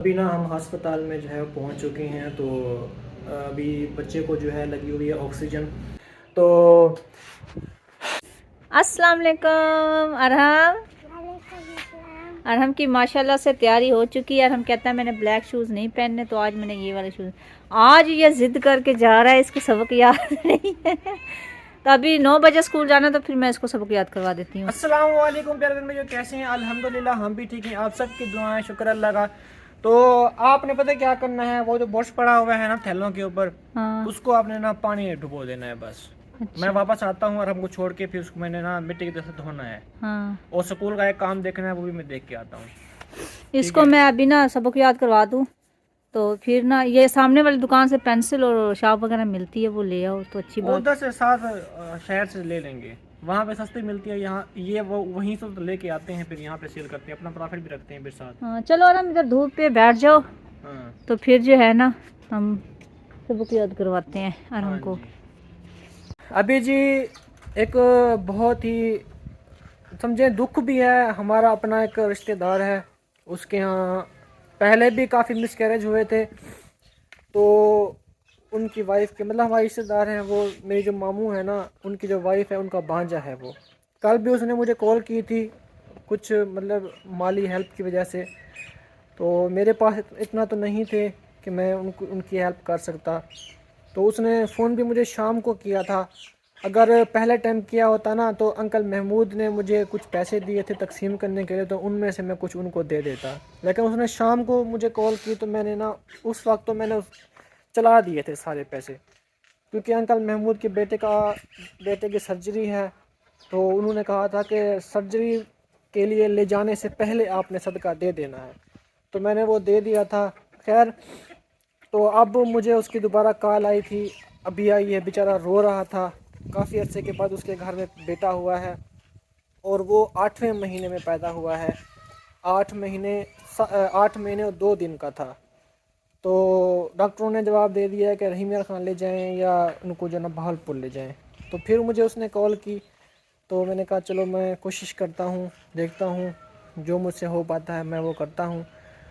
ابھی نا ہم ہسپتال میں جو ہے پہنچ چکے ہیں، تو ابھی بچے کو جو ہے لگی ہوئی ہے آکسیجن. تو السلام علیکم ارحم کی ماشاءاللہ سے تیاری ہو چکی ہے. ارحم کہتا ہے میں نے بلیک شوز نہیں پہننے، تو آج میں نے یہ والے شوز. آج یہ ضد کر کے جا رہا ہے، اس کو سبق یاد نہیں ہے. تو ابھی 9 بجے اسکول جانا، تو پھر میں اس کو سبق یاد کروا دیتی ہوں. السلام علیکم پیارے بھائی، کیسے ہیں؟ الحمدللہ ہم بھی ٹھیک ہیں، آپ سب کی دعائیں، شکر اللہ کا. تو آپ نے پتہ کیا کرنا ہے، وہ جو برش پڑا ہوا ہے نا تھیلوں کے اوپر، ہاں اس کو آپ نے نا پانی میں ڈبو دینا ہے بس. میں اچھا واپس آتا ہوں اور ہم کو چھوڑ کے پھر اس کو میں نے نا مٹی کی طرح سے دھونا ہے. ہاں اور سکول کا ایک کام دیکھنا ہے، وہ بھی میں دیکھ کے آتا ہوں. اس ٹھیک کو ہے؟ میں ابھی نا سبق یاد کروا دوں، تو پھر نا یہ سامنے والی دکان سے پینسل اور شارپ وغیرہ ملتی ہے، وہ لے آؤ تو اچھی بات. ادھر سے 7 شہر سے لے لیں گے، وہاں پہ سستی ملتی ہے. یہاں یہ وہ وہیں سے لے کے آتے ہیں، پھر یہاں پہ سیل کرتے ہیں، اپنا پرافٹ بھی رکھتے ہیں پھر ساتھ. ہاں چلو ارحم ادھر دھوپ پہ بیٹھ جاؤ، ہاں تو پھر جو ہے نا ہم سبق یاد کرواتے ہیں ارحم ہاں کو. جی. ابھی جی ایک بہت ہی سمجھیں دکھ بھی ہے. ہمارا اپنا ایک رشتہ دار ہے، اس کے ہاں پہلے بھی کافی مس کیریج ہوئے تھے. تو ان کی وائف کے مطلب ہمارے رشتہ دار ہیں، وہ میری جو ماموں ہے نا، ان کی جو وائف ہے، ان کا بھانجا ہے. وہ کل بھی اس نے مجھے کال کی تھی، کچھ مطلب مالی ہیلپ کی وجہ سے. تو میرے پاس اتنا تو نہیں تھے کہ میں ان کی ہیلپ کر سکتا. تو اس نے فون بھی مجھے شام کو کیا تھا. اگر پہلے ٹائم کیا ہوتا نا، تو انکل محمود نے مجھے کچھ پیسے دیے تھے تقسیم کرنے کے لیے، تو ان میں سے میں کچھ ان کو دے دیتا. لیکن اس نے شام کو مجھے کال کی، تو میں نے نا اس وقت تو میں نے چلا دیے تھے سارے پیسے. کیونکہ انکل محمود کے بیٹے کی سرجری ہے، تو انہوں نے کہا تھا کہ سرجری کے لیے لے جانے سے پہلے آپ نے صدقہ دے دینا ہے. تو میں نے وہ دے دیا تھا. خیر، تو اب مجھے اس کی دوبارہ کال آئی تھی. ابھی آئی ہے، بیچارہ رو رہا تھا. کافی عرصے کے بعد اس کے گھر میں بیٹا ہوا ہے، اور وہ 8ویں مہینے میں پیدا ہوا ہے. 8 مہینے اور 2 دن کا تھا. تو ڈاکٹروں نے جواب دے دیا ہے کہ رحیمیہ خان لے جائیں یا ان کو جو نا بہل پور لے جائیں. تو پھر مجھے اس نے کال کی، تو میں نے کہا چلو میں کوشش کرتا ہوں، دیکھتا ہوں جو مجھ سے ہو پاتا ہے میں وہ کرتا ہوں.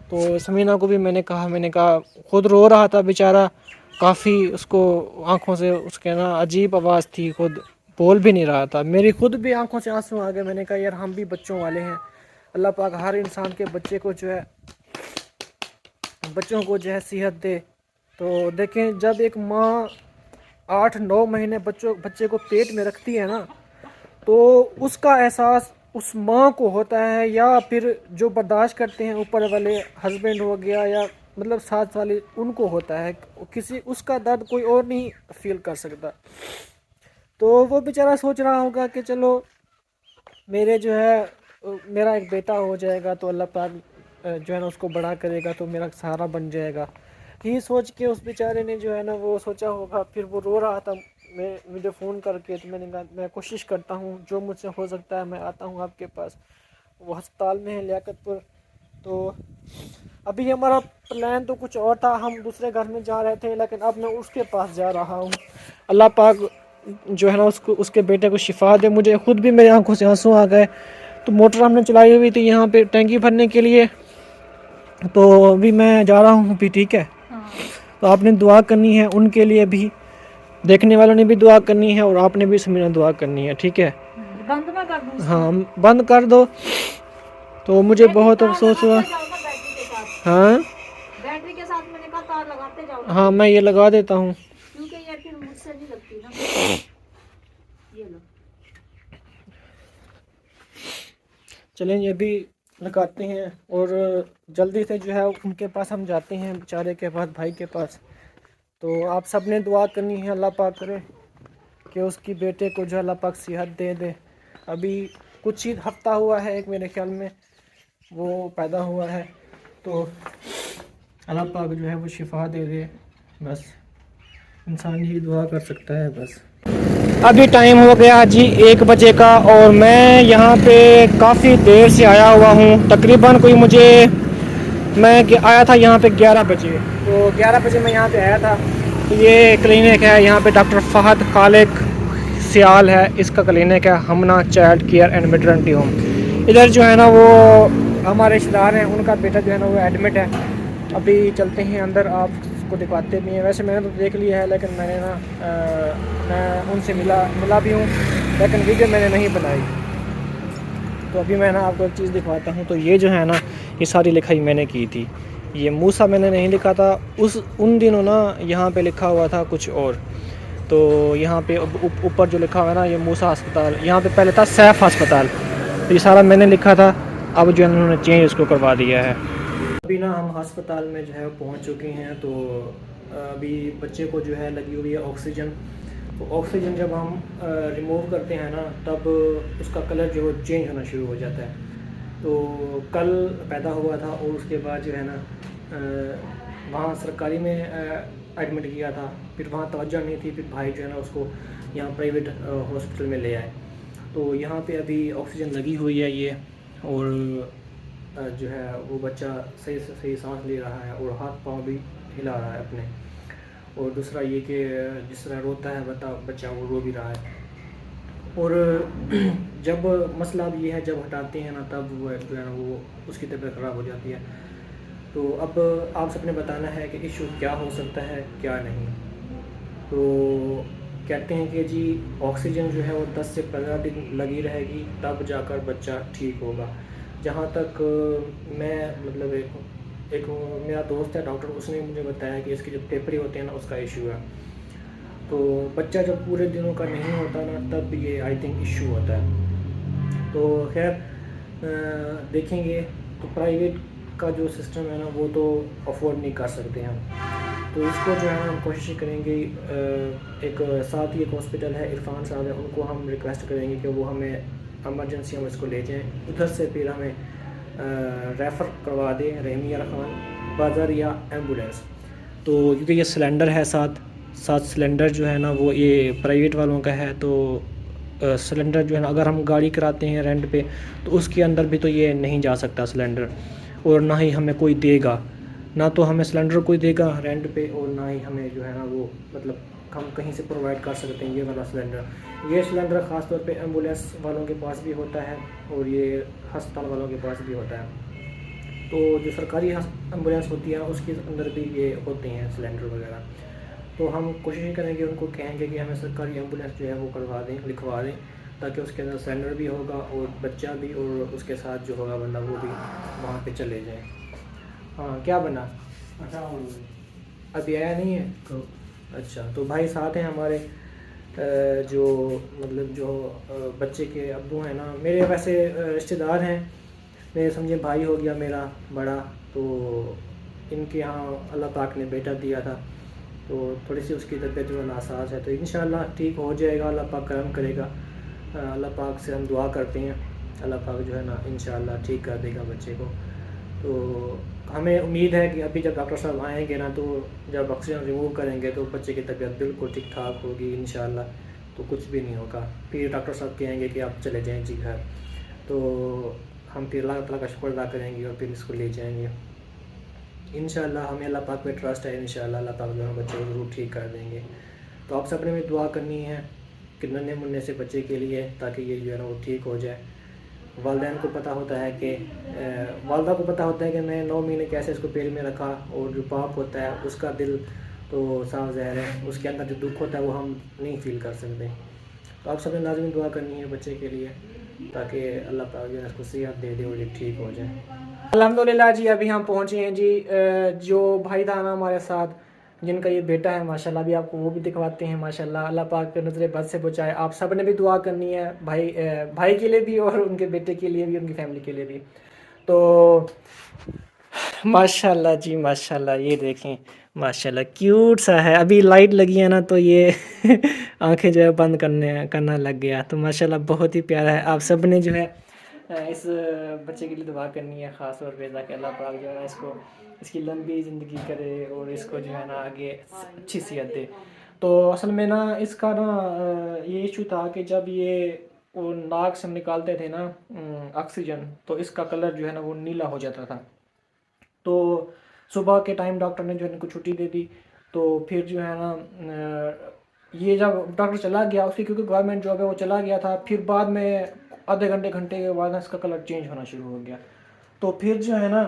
تو سمینہ کو بھی میں نے کہا خود رو رہا تھا بیچارہ. کافی اس کو آنکھوں سے اس کے نا عجیب آواز تھی، خود بول بھی نہیں رہا تھا. میری خود بھی آنکھوں سے آنسو آ گئے. میں نے کہا یار ہم بھی بچوں والے ہیں. اللہ پاک ہر انسان کے بچوں کو جو ہے صحت دے. تو دیکھیں، جب ایک ماں 8-9 مہینے بچے کو پیٹ میں رکھتی ہے نا، تو اس کا احساس اس ماں کو ہوتا ہے، یا پھر جو برداشت کرتے ہیں اوپر والے ہسبینڈ ہو گیا یا مطلب ساتھ والے، ان کو ہوتا ہے. اس کا درد کوئی اور نہیں فیل کر سکتا. تو وہ بیچارہ سوچ رہا ہوگا کہ چلو میرا ایک بیٹا ہو جائے گا، تو اللہ پاک جو ہے نا اس کو بڑا کرے گا، تو میرا سہارا بن جائے گا. یہ سوچ کے اس بیچارے نے جو ہے نا وہ سوچا ہوگا. پھر وہ رو رہا تھا مجھے فون کر کے. تو میں نے کہا میں کوشش کرتا ہوں، جو مجھ سے ہو سکتا ہے میں آتا ہوں آپ کے پاس. وہ ہسپتال میں ہے لیاقت پور. تو ابھی ہمارا پلان تو کچھ اور تھا، ہم دوسرے گھر میں جا رہے تھے، لیکن اب میں اس کے پاس جا رہا ہوں. اللہ پاک جو ہے نا اس کے بیٹے کو شفا دے. مجھے خود بھی میری آنکھوں سے آنسو آ گئے. تو موٹر ہم نے چلائی ہوئی تھی یہاں پہ ٹینکی بھرنے کے لیے. تو ابھی میں جا رہا ہوں بھی، ٹھیک ہے. ہاں تو آپ نے دعا کرنی ہے ان کے لیے بھی، دیکھنے والوں نے بھی دعا کرنی ہے، اور آپ نے بھی سمجھنا دعا کرنی ہے، ٹھیک ہے. بند میں کر دوں اس کو. ہاں بند کر دو. تو مجھے بیٹری بہت تار افسوس ہوا. لگاتے جاؤ نا بیٹری کے ساتھ. ہاں بیٹری کے ساتھ میں نے کہا تار لگاتے جاؤ نا، ہاں میں یہ لگا دیتا ہوں. کیونکہ یہ پھر مجھ سے نہیں لگتی نا. یہ لو. چلیں یہ بھی لگاتے ہیں، اور جلدی سے جو ہے ان کے پاس ہم جاتے ہیں، بیچارے کے پاس، بھائی کے پاس. تو آپ سب نے دعا کرنی ہے، اللہ پاک کرے کہ اس کی بیٹے کو جو اللہ پاک صحت دے دے. ابھی کچھ ہی ہفتہ ہوا ہے، ایک میرے خیال میں وہ پیدا ہوا ہے. تو اللہ پاک جو ہے وہ شفا دے دے. بس انسان ہی دعا کر سکتا ہے. بس ابھی ٹائم ہو گیا جی 1 بجے کا، اور میں یہاں پہ کافی دیر سے آیا ہوا ہوں. تقریباً میں آیا تھا یہاں پہ 11 بجے. تو 11 بجے میں یہاں پہ آیا تھا. یہ کلینک ہے، یہاں پہ ڈاکٹر فہد خالق سیال ہے، اس کا کلینک ہے، ہمنا child care and maternity home. ادھر جو ہے نا وہ ہمارے رشتہ دار ہیں، ان کا بیٹا جو ہے نا وہ ایڈمٹ ہے. ابھی چلتے ہیں اندر, آپ کو دکھاتے بھی ہیں. ویسے میں نے تو دیکھ لیا ہے, لیکن میں نے نا میں ان سے ملا بھی ہوں, لیکن ویڈیو میں نے نہیں بنائی. تو ابھی میں نا آپ کو ایک چیز دکھواتا ہوں. تو یہ جو ہے نا, یہ ساری لکھائی میں نے کی تھی. یہ موسیٰ میں نے نہیں لکھا تھا. ان دنوں نا یہاں پہ لکھا ہوا تھا کچھ اور. تو یہاں پہ اوپر جو لکھا ہوا ہے نا, یہ موسیٰ ہسپتال, یہاں پہ پہلے تھا سیف ہسپتال. تو یہ سارا میں نے لکھا تھا, اب جو ہے انہوں نے چینج اس کو کروا دیا ہے. ابھی نا ہم ہسپتال میں جو ہے پہنچ چکے ہیں. تو ابھی بچے کو جو ہے لگی ہوئی ہے آکسیجن. تو آکسیجن جب ہم ریموو کرتے ہیں نا, تب اس کا کلر جو ہے چینج ہونا شروع ہو جاتا ہے. تو کل پیدا ہوا تھا, اور اس کے بعد جو ہے نا وہاں سرکاری میں ایڈمٹ کیا تھا. پھر وہاں توجہ نہیں تھی, پھر بھائی جو ہے نا اس کو یہاں پرائیویٹ ہاسپٹل میں لے آئے. تو یہاں پہ ابھی آکسیجن لگی ہوئی ہے یہ, اور جو ہے وہ بچہ صحیح سے صحیح سانس لے رہا ہے, اور ہاتھ پاؤں بھی ہلا رہا ہے اپنے. اور دوسرا یہ کہ جس طرح روتا ہے بچہ, وہ رو بھی رہا ہے. اور جب مسئلہ اب یہ ہے, جب ہٹاتے ہیں نا, تب وہ جو ہے نا وہ اس کی طبیعت خراب ہو جاتی ہے. تو اب آپ سب نے بتانا ہے کہ ایشو کیا ہو سکتا ہے کیا نہیں. تو کہتے ہیں کہ جی آکسیجن جو ہے وہ 10 سے 15 دن لگی رہے گی, تب جا کر بچہ ٹھیک ہوگا. جہاں تک میں مطلب ایک میرا دوست ہے ڈاکٹر, اس نے مجھے بتایا کہ اس کے جو پھیپھڑے ہوتے ہیں نا, اس کا ایشو ہے. تو بچہ جب پورے دنوں کا نہیں ہوتا نا, تب یہ آئی تھنک ایشو ہوتا ہے. تو خیر دیکھیں گے. تو پرائیویٹ کا جو سسٹم ہے نا, وہ تو افورڈ نہیں کر سکتے ہم. تو اس کو جو ہے ہم کوشش کریں گے. ایک ساتھ ہی ایک ہاسپٹل ہے, عرفان صاحب ہے, ان کو ہم ریکویسٹ کریں گے کہ وہ ہمیں ایمرجنسی ہم اس کو لے جائیں. ادھر سے پھر ہمیں ریفر کروا دیں رحیمیہ خان بازار یا ایمبولینس. تو کیونکہ یہ سلنڈر ہے ساتھ سلنڈر جو ہے نا, وہ یہ پرائیویٹ والوں کا ہے. تو سلنڈر جو ہے نا, اگر ہم گاڑی کراتے ہیں رینٹ پہ, تو اس کے اندر بھی تو یہ نہیں جا سکتا سلنڈر, اور نہ ہی ہمیں کوئی دے گا. نہ تو ہمیں سلنڈر کوئی دے گا رینٹ پہ, اور نہ ہی ہمیں جو ہے نا وہ مطلب ہم کہیں سے پرووائڈ کر سکتے ہیں یہ والا سلنڈر. یہ سلنڈر خاص طور پہ ایمبولینس والوں کے پاس بھی ہوتا ہے, اور یہ ہسپتال والوں کے پاس بھی ہوتا ہے. تو جو سرکاری ایمبولینس ہوتی ہے, اس کے اندر بھی یہ ہوتے ہیں سلنڈر وغیرہ. تو ہم کوشش کریں گے, ان کو کہیں گے کہ ہمیں سرکاری ایمبولینس جو ہے وہ کروا دیں, لکھوا دیں, تاکہ اس کے اندر سلنڈر بھی ہوگا, اور بچہ بھی, اور اس کے ساتھ جو ہوگا بندہ, وہ بھی وہاں پہ چلے جائیں. ہاں کیا بنا ابھی آیا نہیں ہے. اچھا, تو بھائی ساتھ ہیں ہمارے, جو مطلب جو بچے کے ابو ہیں نا, میرے ویسے رشتہ دار ہیں, میرے سمجھے بھائی ہو گیا میرا بڑا. تو ان کے یہاں اللہ پاک نے بیٹا دیا تھا, تو تھوڑی سی اس کی طبیعت جو ناساز ہے. تو انشاءاللہ ٹھیک ہو جائے گا, اللہ پاک کرم کرے گا. اللہ پاک سے ہم دعا کرتے ہیں, اللہ پاک جو ہے نا انشاءاللہ ٹھیک کر دے گا بچے کو. تو ہمیں امید ہے کہ ابھی جب ڈاکٹر صاحب آئیں گے نا, تو جب آکسیجن ریموو کریں گے, تو بچے کی طبیعت بالکل ٹھیک ٹھاک ہوگی انشاءاللہ. تو کچھ بھی نہیں ہوگا. پھر ڈاکٹر صاحب کہیں گے کہ آپ چلے جائیں جی گھر. تو ہم پھر اللہ تعالیٰ کا شکر ادا کریں گے, اور پھر اس کو لے جائیں گے انشاءاللہ. ہمیں اللہ پاک پہ ٹرسٹ ہے, انشاءاللہ اللہ پاک جو ہے بچے کو ضرور ٹھیک کر دیں گے. تو آپ سب نے بھی دعا کرنی ہے کہ ننھے منھے سے بچے کے لیے, تاکہ یہ جو ہے نا وہ ٹھیک ہو جائے. والدین کو پتہ ہوتا ہے کہ والدہ کو پتہ ہوتا ہے کہ میں 9 مہینے کیسے اس کو پیٹ میں رکھا, اور جو باپ ہوتا ہے اس کا دل تو صاف ظاہر ہے, اس کے اندر جو دکھ ہوتا ہے وہ ہم نہیں فیل کر سکتے. تو آپ سب نے لازمی دعا کرنی ہے بچے کے لیے, تاکہ اللہ پاک جو ہے اس کو صحت دے دے اور یہ ٹھیک ہو جائے. الحمدللہ جی, ابھی ہم پہنچے ہیں جی. جو بھائی تھا نا ہمارے ساتھ, جن کا یہ بیٹا ہے ماشاءاللہ, ابھی آپ کو وہ بھی دکھواتے ہیں ماشاءاللہ. اللہ پاک کے نظر بد سے بچائے. آپ سب نے بھی دعا کرنی ہے بھائی کے لیے بھی, اور ان کے بیٹے کے لیے بھی, ان کی فیملی کے لیے بھی. تو ماشاءاللہ جی ماشاءاللہ, یہ دیکھیں ماشاءاللہ کیوٹ سا ہے. ابھی لائٹ لگی ہے نا, تو یہ آنکھیں جو ہے بند کرنا لگ گیا. تو ماشاءاللہ بہت ہی پیارا ہے. آپ سب نے جو ہے اس بچے کے لیے دعا کرنی ہے خاص طور پہ, تاکہ اللہ پاک جو ہے اس کی لمبی زندگی کرے, اور اس کو جو ہے نا آگے اچھی صحت دے. تو اصل میں نا اس کا نا یہ ایشو تھا کہ جب یہ وہ ناک سے نکالتے تھے نا آکسیجن, تو اس کا کلر جو ہے نا وہ نیلا ہو جاتا تھا. تو صبح کے ٹائم ڈاکٹر نے جو ہے ان کو چھٹی دے دی. تو پھر جو ہے نا یہ جب ڈاکٹر چلا گیا, اس کی کیونکہ گورنمنٹ جاب ہے, وہ چلا گیا تھا, پھر بعد میں آدھے گھنٹے کے بعد اس کا کلر چینج ہونا شروع ہو گیا. تو پھر جو ہے نا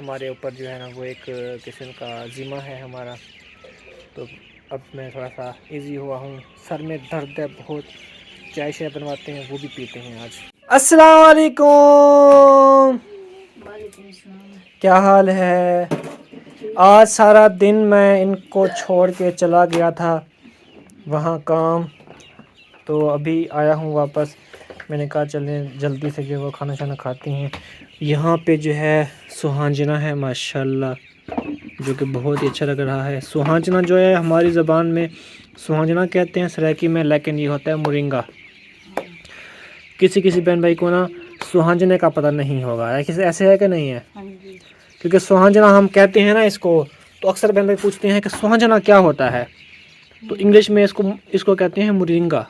ہمارے اوپر جو ہے نا وہ ایک قسم کا ذمہ ہے ہمارا. تو اب میں تھوڑا سا ایزی ہوا ہوں, سر میں درد ہے بہت. چائے شائے بنواتے ہیں وہ بھی پیتے ہیں آج. السلام علیکم, وعلیکم السلام. کیا حال ہے؟ آج سارا دن میں ان کو چھوڑ کے چلا گیا تھا وہاں کام, تو ابھی آیا ہوں واپس. میں نے کہا چلیں جلدی سے جو وہ کھانا شانا کھاتے ہیں. یہاں پہ جو ہے سہانجنا ہے ماشاءاللہ, جو کہ بہت ہی اچھا لگ رہا ہے. سہانجنا جو ہے ہماری زبان میں سہانجنا کہتے ہیں سرائکی میں, لیکن یہ ہوتا ہے مورنگا. کسی بہن بھائی کو نا سہانجنے کا پتہ نہیں ہوگا, ایسے ہے کہ نہیں ہے؟ ہاں جی. کیونکہ سہانجنا ہم کہتے ہیں نا اس کو, تو اکثر بہن بھائی پوچھتے ہیں کہ سہانجنا کیا ہوتا ہے, تو انگلش میں اس کو کہتے ہیں مورنگا.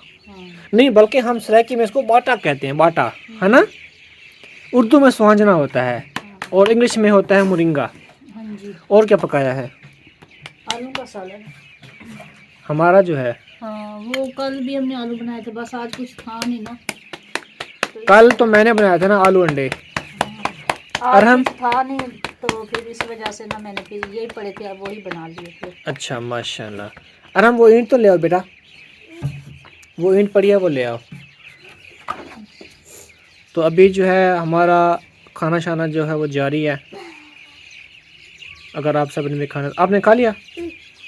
نہیں بلکہ ہم سرائکی میں اس کو باٹا کہتے ہیں, باٹا ہے نا. اردو میں سہانجنا ہوتا ہے اور انگلش میں ہوتا ہے مورنگا. ہاں جی. اور کیا پکایا ہے؟ آلو کا سالن. ہمارا جو ہے ہاں وہ کل بھی ہم نے آلو بنائے تھے, بس آج کچھ تھا نہیں نا. کل تو میں نے بنایا تھا نا آلو انڈے. آج ارحم, کچھ تھا نہیں تو پھر اس وجہ سے نا میں نے پھر یہی پڑے تھے, اب وہی بنا لیے پھر. اچھا ماشاءاللہ. ارحم وہ اینٹ تو لے آؤ بیٹا, وہ اینٹ پڑی ہے وہ لے آؤ. تو ابھی جو ہے ہمارا کھانا شانا جو ہے وہ جاری ہے. اگر آپ سب نے بھی کھانا, آپ نے کھا لیا؟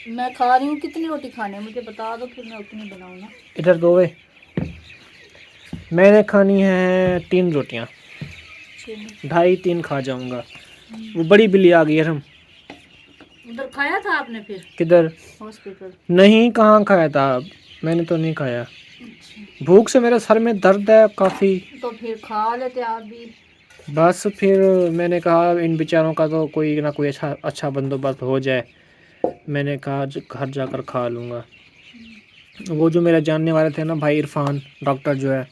میں کھا رہی ہوں. کتنی روٹی کھانی ہے مجھے بتا دو, پھر میں اتنی بناؤں گا. ادھر دو وے, میں نے کھانی ہے 3 روٹیاں, 2.5-3 کھا جاؤں گا. وہ بڑی بلی آ گئی ہے. ہم ادھر کھایا تھا آپ نے پھر کدھر؟ ہاسپٹل؟ نہیں کہاں کھایا تھا, میں نے تو نہیں کھایا. بھوک سے میرے سر میں درد ہے کافی. تو پھر کھا لیتے آپ بھی. بس پھر میں نے کہا ان بیچاروں کا تو کوئی نہ کوئی اچھا بندوبست ہو جائے. میں نے کہا گھر جا کر کھا لوں گا. وہ جو میرے جاننے والے تھے نا بھائی عرفان ڈاکٹر جو ہے,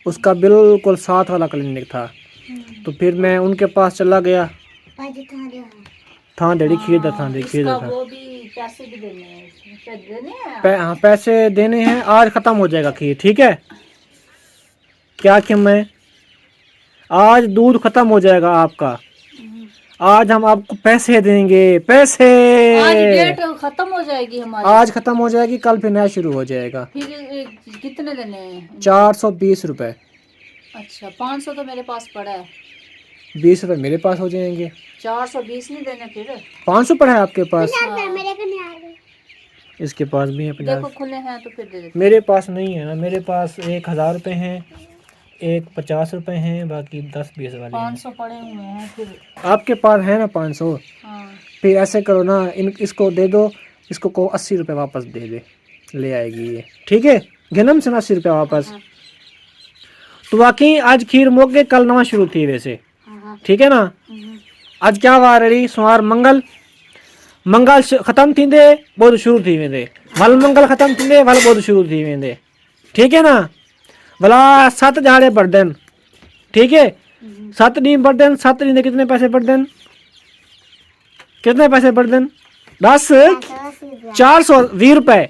اس کا بالکل ساتھ والا کلینک تھا. تو پھر میں ان کے پاس چلا گیا. تھاں ڈیڑی کھیر دا تھا, اس کھیر دا کا تھا. وہ بھی پیسے بھی دینے ہیں, پیسے دینے ہیں. ہاں پیسے دینے ہیں, آج ختم ہو جائے گا کھیر, ٹھیک ہے. کیا کہ میں آج دودھ ختم ہو جائے گا آپ کا, آج ہم آپ کو پیسے دیں گے, پیسے. آج ڈیٹ ختم ہو جائے گی ہماری. آج ختم ہو جائے گی, کل پھر نیا شروع ہو جائے گا. پھر کتنے دینے ہیں ان کو؟ 420 روپے. اچھا 500 تو میرے پاس پڑا ہے. 20 روپے میرے پاس ہو جائیں گے. 420 نہیں دینے پھر. 500 پڑا ہے آپ کے پاس؟ ہاں. اس کے پاس بھی ہے 50. دیکھو کھلے ہیں تو پھر دے دیتے ہیں. میرے پاس نہیں ہے نا, میرے پاس 1000 روپے ہیں, ایک 50 روپے ہیں, باقی 10-20 والے ہیں. 500 پڑے ہوئے ہیں پھر. آپ کے پاس ہے نا 500؟ ہاں. پھر ایسے کرو نا, اس کو دے دو, اس کو 80 روپے واپس دے دے, لے آئے گی یہ, ٹھیک ہے. گنم سے 80 روپے واپس. تو واقعی آج کھیر موک گئے, کل نواں شروع تھی ویسے, ٹھیک ہے نا. آج کیا وار رہی, سوار منگل ختم تھی دے بدھ شروع تھی ویندے, ول منگل ختم تھی دے ول بدھ شروع تھی ویندے, ٹھیک ہے نا. بلا 7 جاڑے پڑ دین, ٹھیک ہے. 7 ڈیم پڑ دین, 7 ڈیم دے کتنے پیسے پڑ دین, کتنے پیسے پڑ دین؟ 10 420 روپے.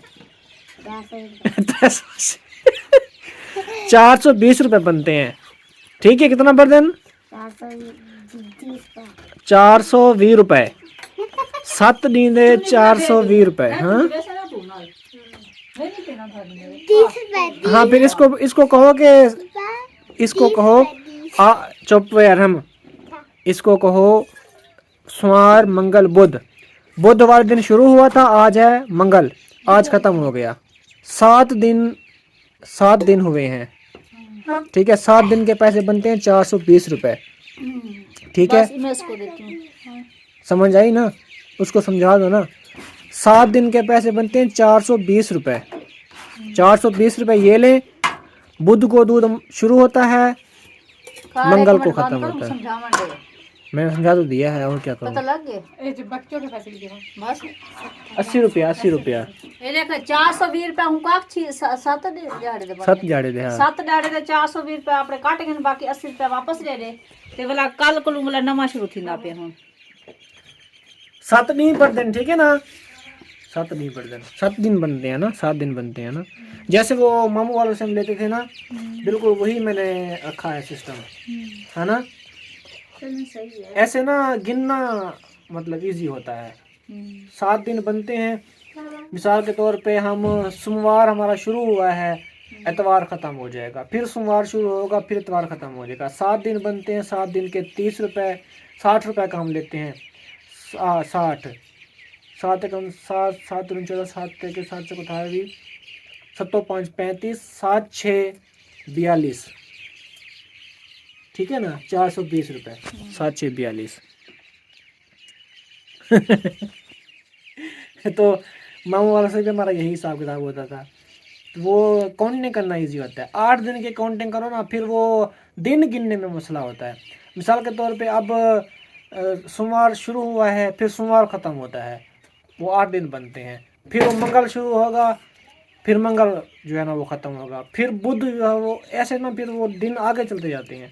420 روپے بنتے ہیں, ٹھیک ہے. کتنا پڑ دین؟ 420 روپے. 7 دے 420 روپے. ہاں ہاں, پھر اس کو کہو کہ اس کو کہو چپ ارحم, اس کو کہو سوار منگل بدھ. بدھ والے دن شروع ہوا تھا, آج ہے منگل, آج ختم ہو گیا. 7 دن ہوئے ہیں, ٹھیک ہے. 7 دن کے پیسے بنتے ہیں 420 روپے, ٹھیک ہے. بس میں اس کو دیتی ہوں. سمجھ آئی نا, اس کو سمجھا دو نا. 7 دن کے پیسے بنتے ہیں 420 روپے. 420 روپے یہ لیں. بدھ کو دودھ شروع ہوتا ہے, منگل کو ختم ہوتا ہے. میں نے سمجھا تو دیا ہے, اور کیا کروں. پتہ لگ گیا بچوں کے پیسے دیے بس 80 روپیہ 80 روپیہ. یہ دیکھ 420 روپے ہوں کا 7 دیہڑے دے 7 جاڑے دے. ہاں 7 دیہڑے دے 420 روپے اپنے کٹ گئے, باقی 80 روپے واپس لے لے. تے والا کل کو والا نواں شروع تھیندا پیا ہن. 7 نہیں پڑ دین, ٹھیک ہے نا. 7 نہیں پڑ دین, 7 دن بنتے ہیں نا, 7 دن بنتے ہیں نا. جیسے وہ ماموں والوں سے ہم لیتے تھے نا, بالکل وہی میں نے رکھا ہے سسٹم, ہے نا. چلنا صحیح ہے. ایسے نا گننا مطلب ایزی ہوتا ہے. 7 دن بنتے ہیں. مثال کے طور پہ ہم سوموار ہمارا شروع ہوا ہے, اتوار ختم ہو جائے گا, پھر سوموار شروع ہوگا, پھر اتوار ختم ہو جائے گا. 7 دن بنتے ہیں, 7 دن کے 30 روپے, 60 روپے کا ہم لیتے ہیں. 60 7 کم 7 7 14 7 کے 7 سے اٹھائے بھی 7 5 35 7 6 42, ٹھیک ہے نا, 420 روپے. 7 6 42 تو ماموں والا سے بھی ہمارا یہی حساب کتاب ہوتا تھا. وہ کاؤنٹنگ کرنا ایزی ہوتا ہے. 8 دن کی کاؤنٹنگ کرو نا, پھر وہ دن گننے میں مسئلہ ہوتا ہے. مثال کے طور پہ اب سوموار شروع ہوا ہے, پھر سوموار ختم ہوتا ہے, وہ 8 دن بنتے ہیں. پھر وہ منگل شروع ہوگا, پھر منگل جو ہے نا وہ ختم ہوگا, پھر بدھ جو ہے وہ ایسے نا, پھر وہ دن آگے چلتے جاتے ہیں.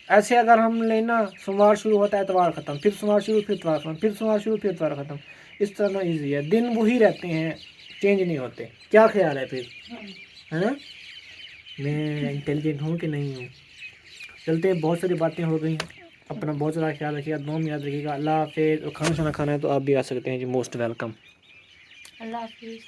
ایسے اگر ہم لینا, سوموار شروع ہوتا ہے اتوار ختم, پھر سوموار شروع پھر اتوار ختم, پھر سوموار شروع پھر اتوار ختم. اس طرح ایزی ہے. دن وہی رہتے ہیں, چینج نہیں ہوتے. کیا خیال ہے پھر, ہے نا؟ میں انٹیلیجنٹ ہوں کہ نہیں ہوں؟ چلتے ہیں, بہت ساری باتیں ہو گئی ہیں. اپنا بہت سارا خیال رکھیے گا, دعا میں یاد رکھیے گا. اللہ حافظ. اور کھانا شانا کھانا ہے تو آپ بھی آ سکتے ہیں جی, موسٹ ویلکم. اللہ حافظ.